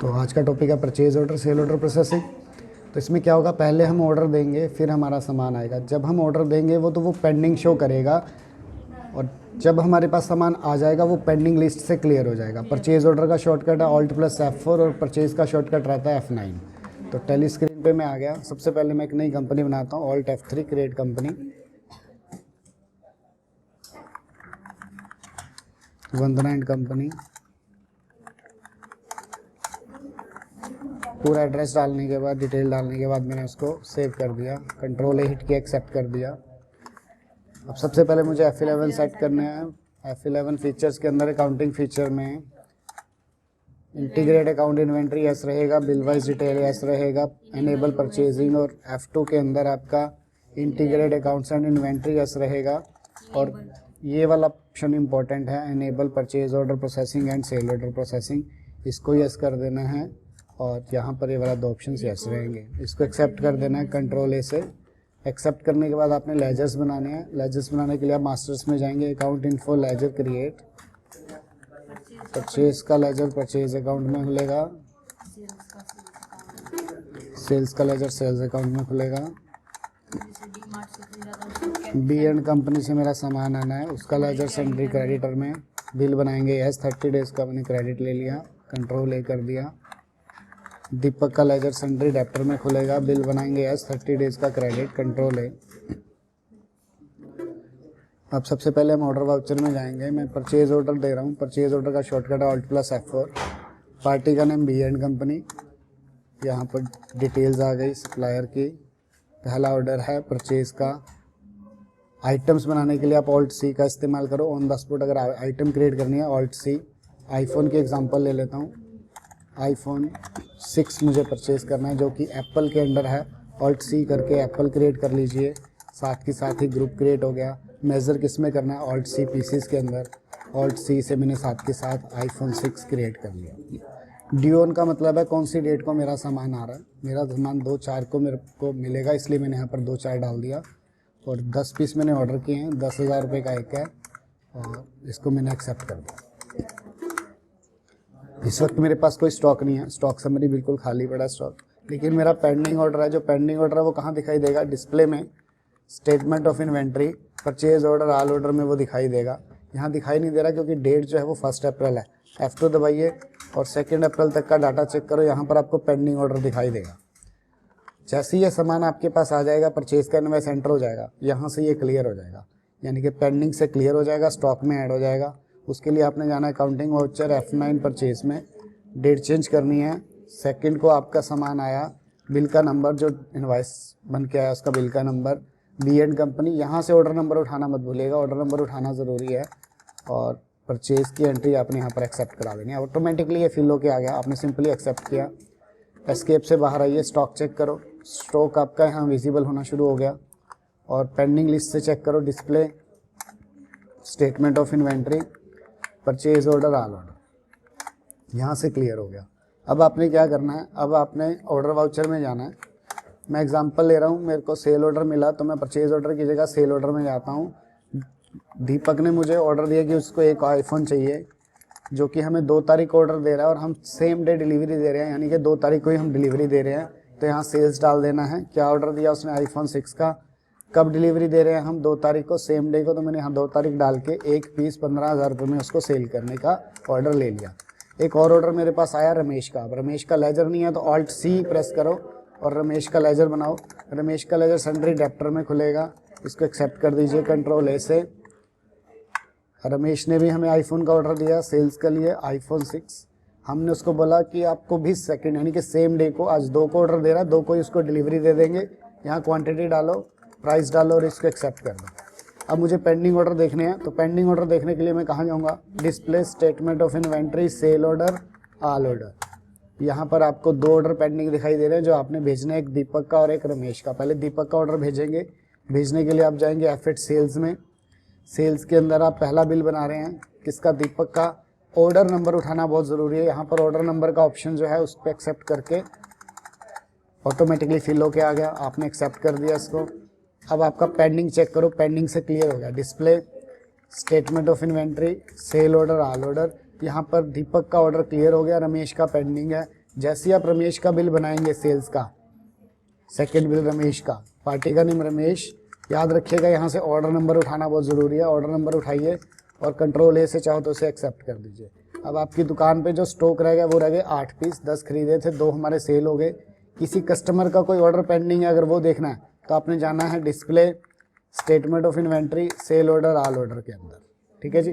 तो आज का टॉपिक है purchase order, sale order processing. तो इसमें क्या होगा, पहले हम ऑर्डर देंगे फिर हमारा सामान आएगा। जब हम ऑर्डर देंगे वो पेंडिंग शो करेगा, और जब हमारे पास सामान आ जाएगा वो पेंडिंग लिस्ट से क्लियर हो जाएगा। परचेज ऑर्डर का शॉर्टकट है Alt+F4 और परचेज का शॉर्टकट रहता है F9। तो टेली स्क्रीन पे मैं आ गया। सबसे पहले मैं एक नई कंपनी बनाता हूँ, Alt F3 create company, Vandana and company. पूरा एड्रेस डालने के बाद, डिटेल डालने के बाद मैंने उसको सेव कर दिया, Ctrl+A हिट किया, एक्सेप्ट कर दिया। अब सबसे पहले मुझे F11 सेट करने हैं। F11 फीचर्स के अंदर अकाउंटिंग फीचर में इंटीग्रेट अकाउंट इन्वेंट्री यस रहेगा, बिल वाइज डिटेल यस रहेगा, एनेबल परचेजिंग, और F2 के अंदर आपका integrate accounts and inventory yes रहेगा। और ये वाला ऑप्शन इंपॉर्टेंट है, enable purchase order processing and sale order processing, इसको यस कर देना है। और यहाँ पर ये वाला दो ऑप्शन यस रहेंगे, इसको एक्सेप्ट कर देना है Ctrl+A से। एक्सेप्ट करने के बाद आपने लेजर्स बनाने हैं। लेजर्स बनाने के लिए आप मास्टर्स में जाएंगे, account info laser create. Purchase का लेजर परचेज अकाउंट में खुलेगा, सेल्स का लेजर सेल्स अकाउंट में खुलेगा। बी एंड कंपनी से मेरा सामान आना है, उसका लेजर सन्ड्री क्रेडिटर में। बिल बनाएंगे यस, 30 डेज का मैंने क्रेडिट ले लिया, Ctrl+A कर दिया। दीपक का लेजर सन्ड्री डेप्टर में खुलेगा, बिल बनाएंगे यस, 30 डेज का क्रेडिट, Ctrl+A। अब सबसे पहले हम ऑर्डर वाउचर में जाएंगे। मैं परचेज ऑर्डर दे रहा हूँ, परचेज ऑर्डर का शॉर्टकट है Alt+F4। पार्टी का नेम बी एंड कंपनी, यहाँ पर डिटेल्स आ गई सप्लायर की। पहला ऑर्डर है परचेज का। आइटम्स बनाने के लिए आप Alt+C का इस्तेमाल करो। ऑन द स्पॉट अगर आइटम क्रिएट करनी है Alt+C। आईफोन की एग्जांपल ले लेता हूँ, iPhone 6 मुझे परचेज़ करना है जो कि एप्पल के अंडर है। Alt+C करके एप्पल क्रिएट कर लीजिए, साथ के साथ ही ग्रुप क्रिएट हो गया। मेज़र किस में करना है, Alt+C पीसीस के अंदर। Alt+C से मैंने साथ के साथ iPhone 6 क्रिएट कर लिया। ड्यून का मतलब है कौन सी डेट को मेरा सामान आ रहा है। मेरा सामान 2/4 को मेरे को मिलेगा, इसलिए मैंने यहाँ पर 2/4 डाल दिया। और 10 पीस मैंने ऑर्डर किए हैं, 10,000 रुपये का एक है, और इसको मैंने एक्सेप्ट कर दिया। इस वक्त मेरे पास कोई स्टॉक नहीं है, स्टॉक समरी बिल्कुल खाली पड़ा स्टॉक। लेकिन मेरा पेंडिंग ऑर्डर है, जो पेंडिंग ऑर्डर है वो कहाँ दिखाई देगा, डिस्प्ले में statement of inventory purchase order all order में वो दिखाई देगा। यहाँ दिखाई नहीं दे रहा क्योंकि डेट जो है वो 1 अप्रैल है। F2 दबाइए और 2 अप्रैल तक का डाटा चेक करो, यहाँ पर आपको पेंडिंग ऑर्डर दिखाई देगा। जैसे ही ये सामान आपके पास आ जाएगा, परचेज का इनवॉइस एंटर हो जाएगा, यहाँ से ये क्लियर हो जाएगा, यानी कि पेंडिंग से क्लियर हो जाएगा, स्टॉक में ऐड हो जाएगा। उसके लिए आपने जाना है अकाउंटिंग वाउचर F9 परचेज में, डेट चेंज करनी है। सेकंड को आपका सामान आया, बिल का नंबर जो इनवॉइस बन के आया उसका बिल का नंबर, बी एंड कंपनी। यहाँ से ऑर्डर नंबर उठाना मत भूलिएगा, ऑर्डर नंबर उठाना ज़रूरी है। और परचेज की एंट्री आपने यहाँ पर एक्सेप्ट करा देनी है, ऑटोमेटिकली ये फिल होके आ गया। आपने सिंपली एक्सेप्ट किया, एस्केप से बाहर आइए, स्टॉक चेक करो। स्टॉक आपका यहाँ विजिबल होना शुरू हो गया। और पेंडिंग लिस्ट से चेक करो, display statement of inventory purchase order all order, यहाँ से क्लियर हो गया। अब आपने क्या करना है, अब आपने ऑर्डर वाउचर में जाना है। मैं एग्जांपल ले रहा हूँ, मेरे को सेल ऑर्डर मिला तो मैं परचेज ऑर्डर की जगह सेल ऑर्डर में जाता हूँ। दीपक ने मुझे ऑर्डर दिया कि उसको एक आईफोन चाहिए, जो कि हमें 2 तारीख को ऑर्डर दे रहा है और हम सेम डे डिलीवरी दे रहे हैं, यानी कि 2 तारीख को ही हम डिलीवरी दे रहे हैं। तो यहाँ सेल्स डाल देना है। क्या ऑर्डर दिया उसने, iPhone 6 का। कब डिलीवरी दे रहे हैं हम, 2 तारीख को, सेम डे को। तो मैंने यहाँ 2 तारीख डाल के एक पीस 15,000 रुपये में उसको सेल करने का ऑर्डर ले लिया। एक और ऑर्डर मेरे पास आया रमेश का। अब रमेश का लेजर नहीं है तो Alt+C प्रेस करो और रमेश का लेजर बनाओ। रमेश का लेजर सन्ड्री डेप्टर में खुलेगा, इसको एक्सेप्ट कर दीजिए Ctrl+A से। रमेश ने भी हमें आईफोन का ऑर्डर दिया सेल्स के लिए, iPhone 6। हमने उसको बोला कि आपको 20 सेकंड यानी कि सेम डे को, आज 2 को ऑर्डर दे रहा है, 2 को ही उसको डिलीवरी दे देंगे। यहाँ क्वांटिटी डालो, प्राइस डालो और इसको एक्सेप्ट कर दो। अब मुझे पेंडिंग ऑर्डर देखने हैं, तो पेंडिंग ऑर्डर देखने के लिए मैं कहाँ जाऊँगा, display statement of inventory sale order all order. यहाँ पर आपको 2 ऑर्डर पेंडिंग दिखाई दे रहे हैं जो आपने भेजने, एक दीपक का और एक रमेश का। पहले दीपक का ऑर्डर भेजेंगे। भेजने के लिए आप जाएंगे F8 सेल्स में। सेल्स के अंदर आप पहला बिल बना रहे हैं, किसका, दीपक का। ऑर्डर नंबर उठाना बहुत ज़रूरी है। यहाँ पर ऑर्डर नंबर का ऑप्शन जो है उस पर एक्सेप्ट करके ऑटोमेटिकली फिल होके आ गया, आपने एक्सेप्ट कर दिया इसको। अब आपका पेंडिंग चेक करो, पेंडिंग से क्लियर हो गया। Display statement of inventory sale order all order, यहाँ पर दीपक का ऑर्डर क्लियर हो गया, रमेश का पेंडिंग है। जैसे ही आप रमेश का बिल बनाएंगे सेल्स का, सेकंड बिल रमेश का, पार्टी का नेम रमेश, याद रखिएगा यहाँ से ऑर्डर नंबर उठाना बहुत ज़रूरी है। ऑर्डर नंबर उठाइए और कंट्रोल ए से चाहो तो उसे एक्सेप्ट कर दीजिए। अब आपकी दुकान पे जो स्टॉक रह गया वो रह गए 8 पीस, 10 खरीदे थे, 2 हमारे सेल हो गए। किसी कस्टमर का कोई ऑर्डर पेंडिंग है, अगर वो देखना है तो आपने जाना है display, statement of inventory, sale order, all order के अंदर। ठीक है जी।